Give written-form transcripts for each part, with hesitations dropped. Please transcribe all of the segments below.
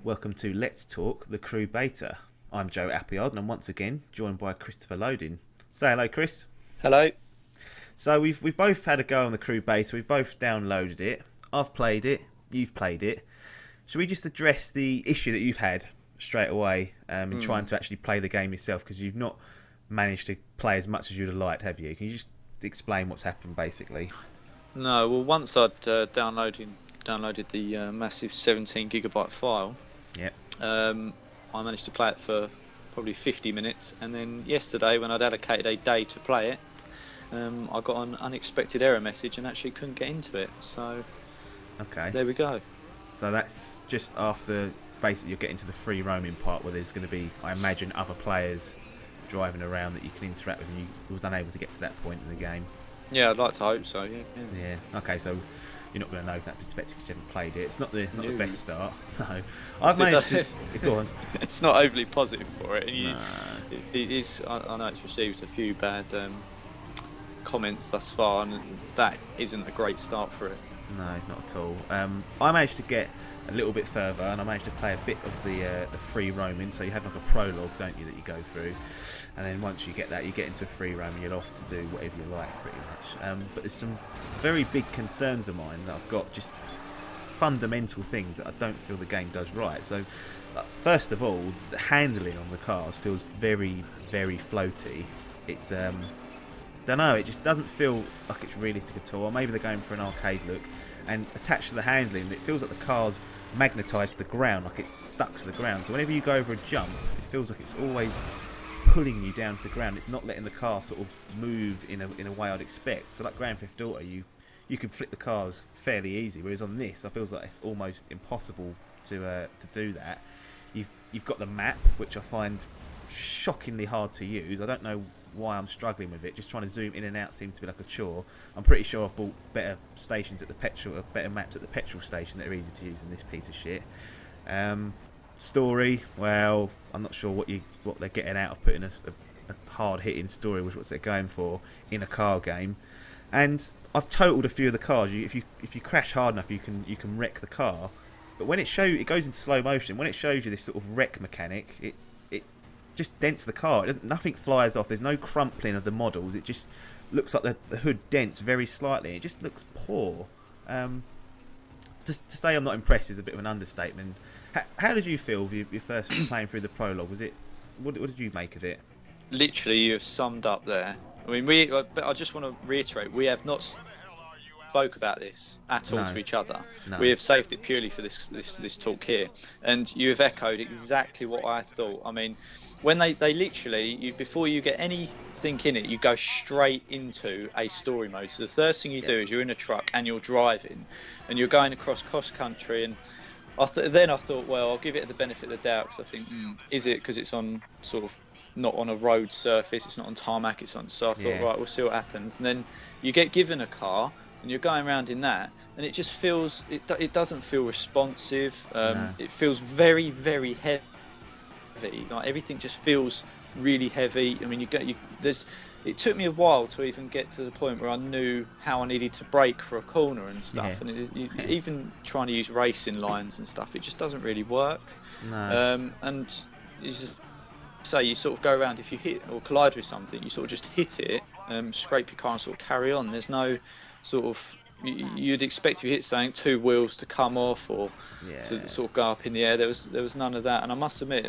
Welcome to Let's Talk, the Crew Beta. I'm Joe Appleyard and I'm once again joined by Christopher Loading. Say hello, Chris. Hello. So we've both had a go on the Crew Beta. We've both downloaded it. I've played it. You've played it. Should we just address the issue that you've had straight away in trying to actually play the game yourself? Because you've not managed to play as much as you'd have liked, have you? Can you just explain what's happened, basically? No, well, once I'd downloaded the massive 17 gigabyte file, Yeah. I managed to play it for probably 50 minutes, and then yesterday, when I'd allocated a day to play it, I got an unexpected error message and actually couldn't get into it. So, Okay. there we go. So that's just after basically you're getting to the free roaming part where there's going to be, I imagine, other players driving around that you can interact with, and you was unable to get to that point in the game. Yeah, I'd like to hope so. Yeah. Okay, so you're not going to know from that perspective because you haven't played it. It's not the No. best start. No, I've managed to. Go on. It's not overly positive for it. And No. it is. I know it's received a few bad comments thus far, and that isn't a great start for it. No, not at all. I managed to get a little bit further, and I managed to play a bit of the free roaming. So you have like a prologue, don't you, that you go through, and then once you get that, you get into a free roaming. You're off to do whatever you like, pretty much. But there's some very big concerns of mine that I've got, just fundamental things that I don't feel the game does right. So, first of all, the handling on the cars feels very, very floaty. It's don't know, it just doesn't feel like it's realistic at all. Or maybe they're going for an arcade look, and attached to the handling, it feels like the car's magnetised to the ground, like it's stuck to the ground. So whenever you go over a jump, it feels like it's always pulling you down to the ground. It's not letting the car sort of move in a way I'd expect. So like Grand Theft Auto, you can flip the cars fairly easy, whereas on this, I feels like it's almost impossible to do that. You've got the map, which I find shockingly hard to use. I don't know why I'm struggling with it. Just trying to zoom in and out seems to be like a chore. I'm pretty sure I've bought better stations at the petrol, better maps at the petrol station that are easy to use than this piece of shit. Story, well, I'm not sure what they're getting out of putting a hard hitting story, which is what they're going for in a car game. And I've totaled a few of the cars. If you crash hard enough, you can wreck the car. But when it goes into slow motion. When it shows you this sort of wreck mechanic, it just dents the car. Nothing flies off. There's no crumpling of the models. It just looks like the hood dents very slightly. It just looks poor. Just to say I'm not impressed is a bit of an understatement. How did you feel with your first playing through the prologue? What did you make of it? Literally, you've summed up there. I mean, but I just want to reiterate, we have not spoke about this at all to each other. No. We have saved it purely for this talk here, and you have echoed exactly what I thought. I mean, when they literally, before you get anything in it, you go straight into a story mode. So the first thing you do is you're in a truck and you're driving, and you're going across cross country. And then I thought, well, I'll give it the benefit of the doubt, because I think, is it because it's on sort of not on a road surface, it's not on tarmac, it's on. So I thought, right, we'll see what happens. And then you get given a car, and you're going around in that, and it just feels, it doesn't feel responsive. No. It feels very, very heavy. Like everything just feels really heavy. I mean, it took me a while to even get to the point where I knew how I needed to brake for a corner and stuff. Yeah. And even trying to use racing lines and stuff, it just doesn't really work. No. And you just say you sort of go around, if you hit or collide with something, you sort of just hit it, scrape your car and sort of carry on. There's no sort of, you'd expect if you hit something, two wheels to come off or to sort of go up in the air. There was none of that. And I must admit,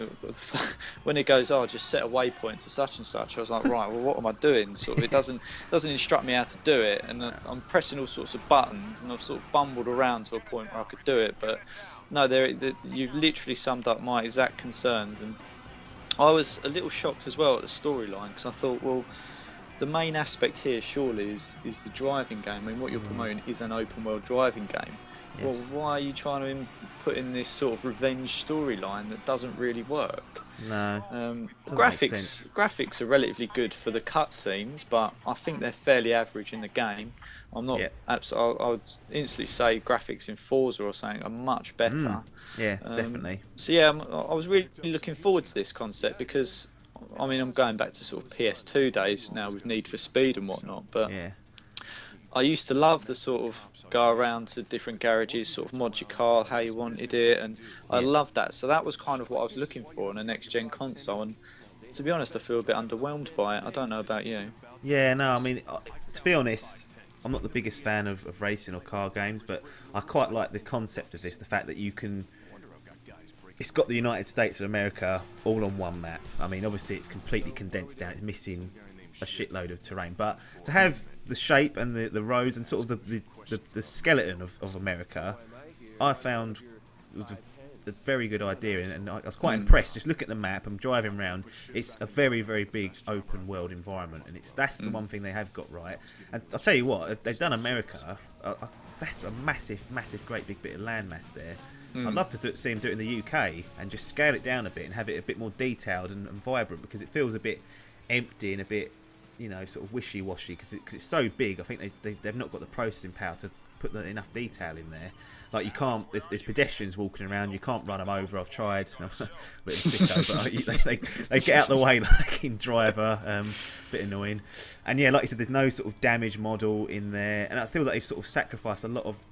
when it goes, just set a waypoint to such and such, I was like, right, well, what am I doing? Sort of, it doesn't instruct me how to do it, and I'm pressing all sorts of buttons, and I've sort of bumbled around to a point where I could do it. But no, you've literally summed up my exact concerns, and I was a little shocked as well at the storyline, because I thought, well, the main aspect here surely is the driving game. I mean, what you're promoting is an open world driving game. Yes. Well, why are you trying to put in this sort of revenge storyline that doesn't really work? No. Graphics are relatively good for the cutscenes, but I think they're fairly average in the game. I'm not I would instantly say graphics in Forza or something are much better. Yeah, definitely. So yeah, I was really looking forward to this concept, because I mean, I'm going back to sort of PS2 days now with Need for Speed and whatnot, but I used to love the sort of go around to different garages, sort of mod your car how you wanted it, and I Yeah. loved that. So that was kind of what I was looking for on a next gen console. And to be honest, I feel a bit underwhelmed by it. I don't know about you. Yeah, no, I mean, to be honest, I'm not the biggest fan of racing or car games, but I quite like the concept of this. The fact that you can, it's got the United States of America all on one map. I mean, obviously it's completely condensed down. It's missing a shitload of terrain, but to have the shape and the roads and sort of the skeleton of America, I found was a very good idea, and I was quite impressed. Just look at the map. I'm driving around. It's a very, very big open world environment, and that's the one thing they have got right. And I'll tell you what, if they've done America. That's a massive, great big bit of landmass there. I'd love to see them do it in the UK and just scale it down a bit and have it a bit more detailed and vibrant, because it feels a bit empty and a bit, sort of wishy-washy because it's so big. I think they've not got the processing power to put enough detail in there. Like, you can't, there's pedestrians walking around, you can't run them over. I've tried. I'm a bit of a sicko, but they get out the way like in Driver. Bit annoying. And yeah, like you said, there's no sort of damage model in there, and I feel that they've sort of sacrificed a lot of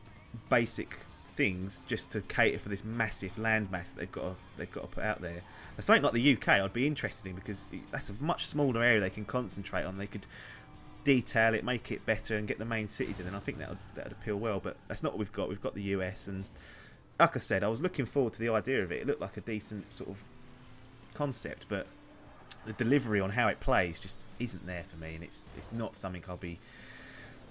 basic things just to cater for this massive landmass they've got to put out there. Something like the UK I'd be interested in, because that's a much smaller area they can concentrate on. They could detail it, make it better, and get the main cities in, and I think that would appeal well. But that's not what we've got. We've got the US, and like I said, I was looking forward to the idea of it. It looked like a decent sort of concept, but the delivery on how it plays just isn't there for me, and it's not something I'll be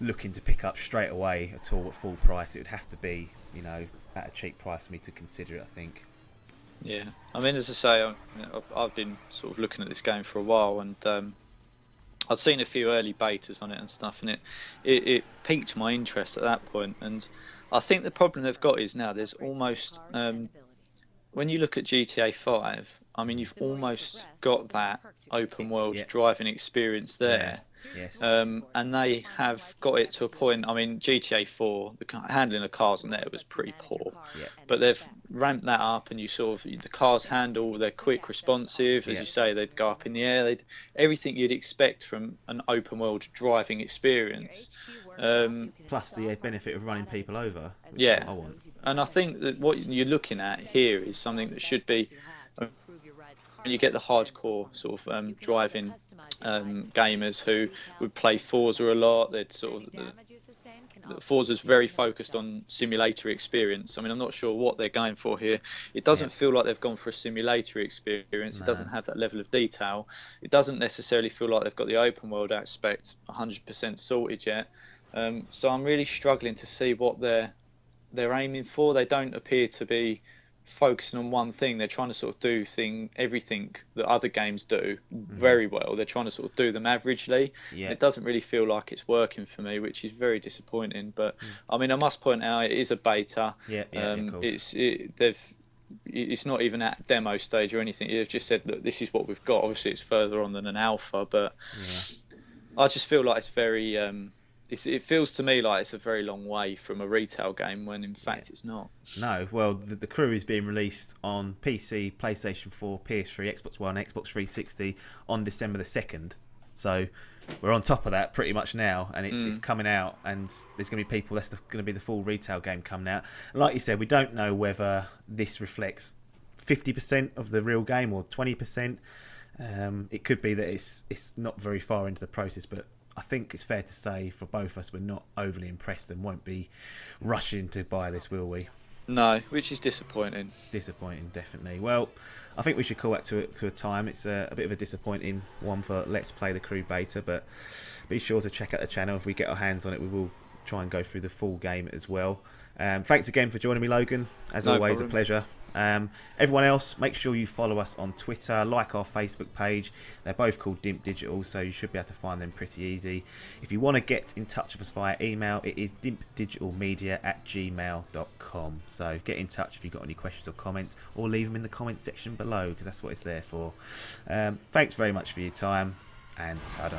looking to pick up straight away at all at full price. It would have to be, at a cheap price for me to consider it, I think. Yeah, I mean, as I say, I've been sort of looking at this game for a while, and I'd seen a few early betas on it and stuff, and it piqued my interest at that point. And I think the problem they've got is now there's almost, when you look at GTA 5, I mean, you've almost got that open world driving experience there. Yes. And they have got it to a point. I mean, GTA 4, the handling of cars on there was pretty poor, but they've ramped that up, and the cars handle, they're quick, responsive, as you say, they'd go up in the air, everything you'd expect from an open world driving experience. Plus the benefit of running people over. Yeah, I want. And I think that what you're looking at here is something that should be. You get the hardcore sort of driving gamers who would play Forza a lot. They'd sort of Forza's very focused on simulator experience. I mean, I'm not sure what they're going for here. It doesn't feel like they've gone for a simulator experience. No. It doesn't have that level of detail. It doesn't necessarily feel like they've got the open world aspect 100% sorted yet. So I'm really struggling to see what they're aiming for. They don't appear to be focusing on one thing. They're trying to sort of do everything that other games do very well. They're trying to sort of do them averagely. It doesn't really feel like it's working for me, which is very disappointing. But I mean, I must point out it is a beta. Of course. It's not even at demo stage or anything. They've just said that this is what we've got. Obviously it's further on than an alpha, but I just feel like it's very it feels to me like it's a very long way from a retail game, when in fact it's not. No, well, the Crew is being released on PC, PlayStation 4, PS3, Xbox One, Xbox 360 on December the 2nd. So we're on top of that pretty much now, and it's coming out, and there's going to be people, that's going to be the full retail game coming out. Like you said, we don't know whether this reflects 50% of the real game or 20%. It could be that it's not very far into the process, but I think it's fair to say for both of us we're not overly impressed and won't be rushing to buy this, will we? No, which is disappointing. Disappointing, definitely. Well, I think we should call that to a time. It's a bit of a disappointing one for Let's Play the Crew beta, but be sure to check out the channel. If we get our hands on it, we will try and go through the full game as well. Thanks again for joining me, Logan. As always, a pleasure. Everyone else, make sure you follow us on Twitter, like our Facebook page. They're both called DIMP Digital, so you should be able to find them pretty easy. If you want to get in touch with us via email, it is dimpdigitalmedia@gmail.com. So get in touch if you've got any questions or comments, or leave them in the comment section below, because that's what it's there for. Thanks very much for your time, and ta-da.